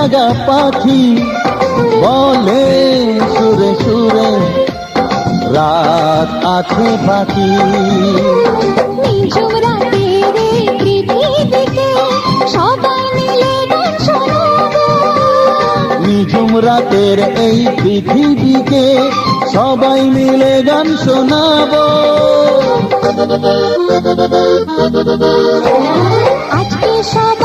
জাগা পাখি বলে সুরে সুরে রাত আছে বাকি। নিঝুম রাতের এই পৃথিবীতে সবাই মিলে গান শোনাবো। নিঝুম রাতের এই পৃথিবীকে সবাই মিলে গান শোনাবো। আজকে সবাই